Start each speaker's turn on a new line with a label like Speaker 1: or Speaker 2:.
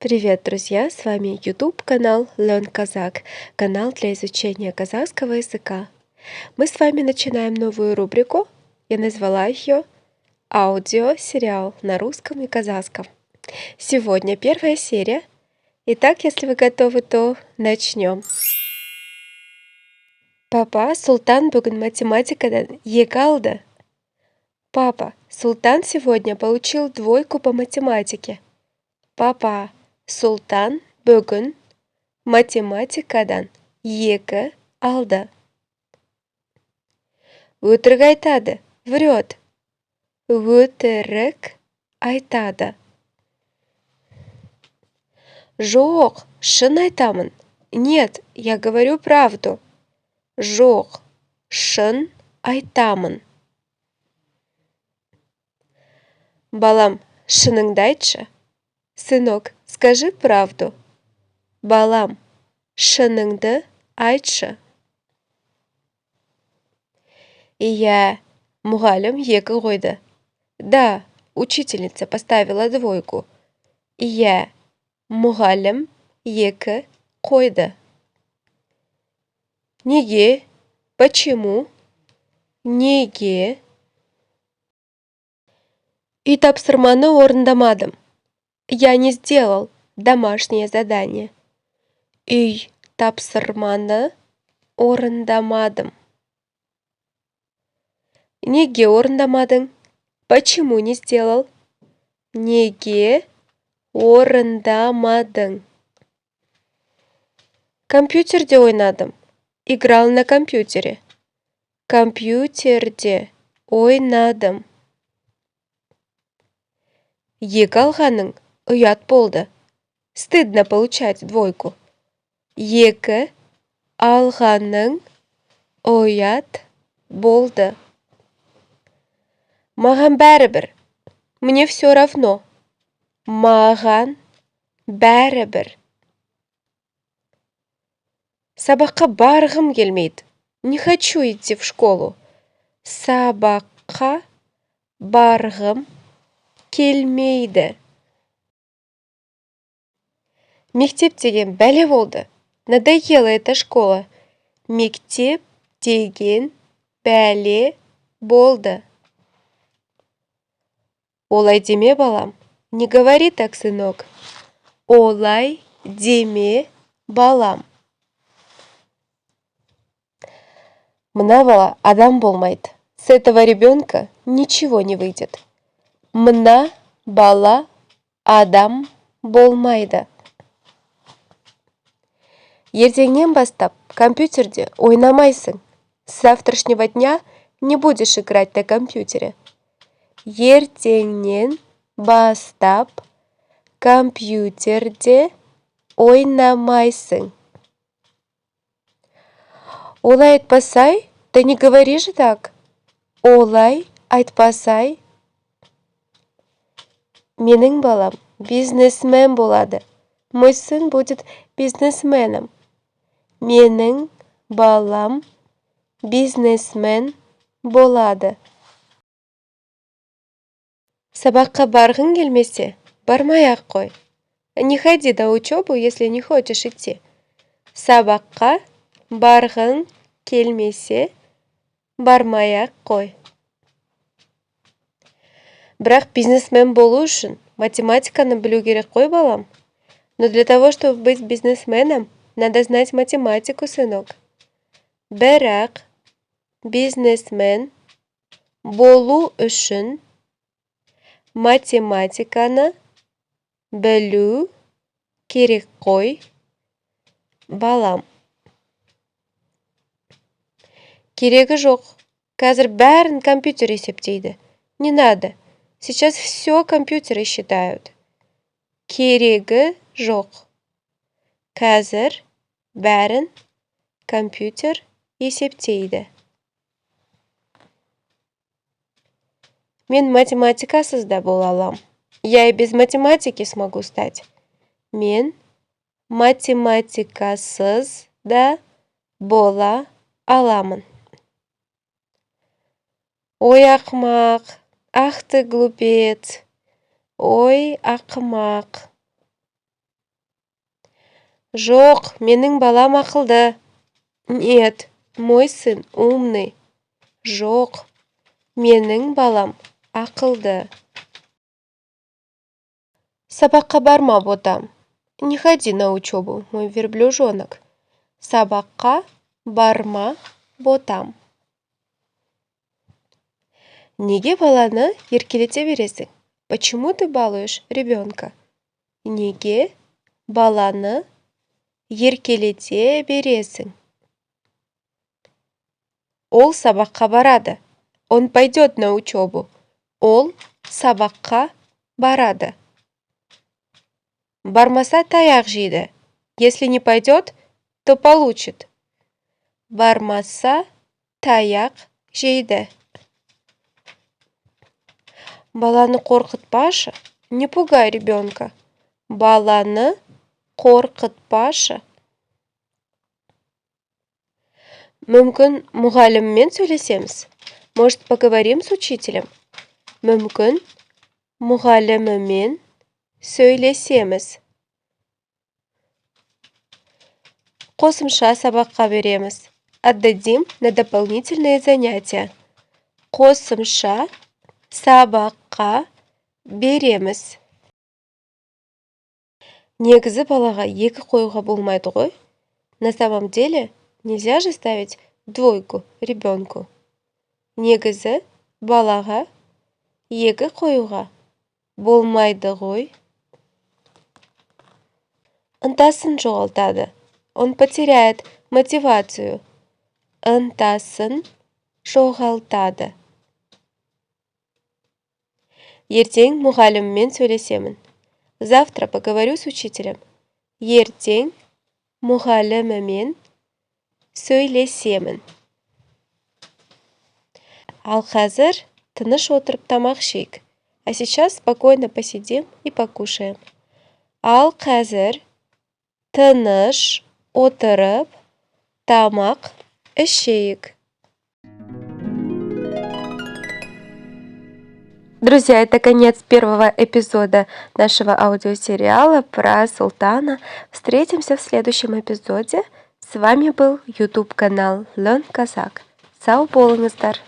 Speaker 1: Привет, друзья! С вами YouTube канал Learn Kazakh, канал для изучения казахского языка. Мы с вами начинаем новую рубрику. Я назвала ее «Аудиосериал на русском и казахском». Сегодня первая серия. Итак, если вы готовы, то начнем. Папа, Султан бүгін математикадан екі алды. Папа, Султан сегодня получил двойку по математике. Папа, Султан бүгін математикадан екі алды. Өтірік айтады, врет. Өтірік айтады. Жоқ, шын айтамын. Нет, я говорю правду. Жоқ, шын айтамын. Балам, шыныңды айтшы. Сынок, скажи правду. Балам, шыныңды айтшы. Иә, мұғалім екі қойды. Да, учительница поставила двойку. Иә, мұғалім екі қойды. Неге? Почему? Неге? Үй тапсырманы орындамадым. Я не сделал домашнее задание. Үй тапсырманы орындамадым. Неге орындамадың? Почему не сделал? Неге орындамадың? Компьютерде ойнадым. Играл на компьютере. Компьютерде ойнадым. Екі алғаның ұят болды. Стыдно получать двойку. Екі алғаның ұят болды. Маған бәрібір. Мне все равно. Маған бәрібір. Сабаққа барғым келмейді. Не хочу идти в школу. Сабаққа барғым келмейді. Мектеп деген бәле болды. Надоела эта школа. Мектеп деген бәле болды. Олай деме, балам. Не говори так, сынок. Олай деме, балам. Мына бала адам болмайды. С этого ребенка ничего не выйдет. Мына бала адам болмайды. Ертеңнен бастап компьютерде ойнамайсың. С завтрашнего дня не будешь играть на компьютере. Ертеңнен бастап компьютерде ойнамайсың. Олай айтпасай, да не говори же так. Олай айтпасай. Менің балам бизнесмен болады. Мой сын будет бизнесменом. Менің балам бизнесмен болады. Сабаққа барғың келмесе, бармай-ақ қой. Не ходи на учебу, если не хочешь идти. Сабаққа барғың келмесе, бармай-ақ қой. Бірақ бизнесмен болу үшін математиканы білу керек қой, балам. Но для того, чтобы быть бизнесменом, надо знать математику, сынок. Бірақ бизнесмен болу үшін математиканы білу керек қой, балам. Керегі жоқ. Қазір бәрін компьютер есептейді. Не надо. Сейчас все компьютеры считают. Керегі жоқ. Қазір бәрін компьютер есептейді. Мен математикасыз да бола алам. Я и без математики смогу стать. Мен математикасыз да бола аламын. Ой, ақымақ, ах ты глупец. Ой, ақымақ. Жоқ, менің балам ақылды. Нет, мой сын умный. Жоқ, менің балам ақылды. Сабаққа барма, ботам. Не ходи на учебу, мой верблюжонок. Сабаққа барма, ботам. Неге баланы еркелете бересің? Почему ты балуешь ребенка? Неге баланы еркелете бересің? Ол сабаққа барады. Он пойдет на учебу. Ол сабаққа барады. Бармаса таяқ жейді. Если не пойдет, то получит. Бармаса таяқ жейді. Баланы қорқытпашы, не пугай ребенка. Баланы қорқытпашы. Мүмкін мұғаліммен сөйлесеміз? Может, поговорим с учителем? Мүмкін мұғалімімен сөйлесеміз. Қосымша сабаққа береміз. Отдадим на дополнительные занятия. Қосымша сабаққа береміз. Негізі балаға 2 қоюға болмайды ғой. На самом деле, нельзя же ставить 2 ребенку. Негізі балаға 2 қоюға болмайды ғой. Ынтасын жоғалтады. Он потеряет мотивацию. Ынтасын жоғалтады. Ертең мұғаліммен сөйлесемін. Завтра поговорю с учителем. Ертең мұғалімімен сөйлесемін. Ал қазір тыныш отырып тамақ ішейік. А сейчас спокойно посидим и покушаем. Ал қазір тыныш отырып тамақ ішейік. Друзья, это конец первого эпизода нашего аудиосериала про Султана. Встретимся в следующем эпизоде. С вами был YouTube-канал Learn Kazakh. Сау болыңыздар!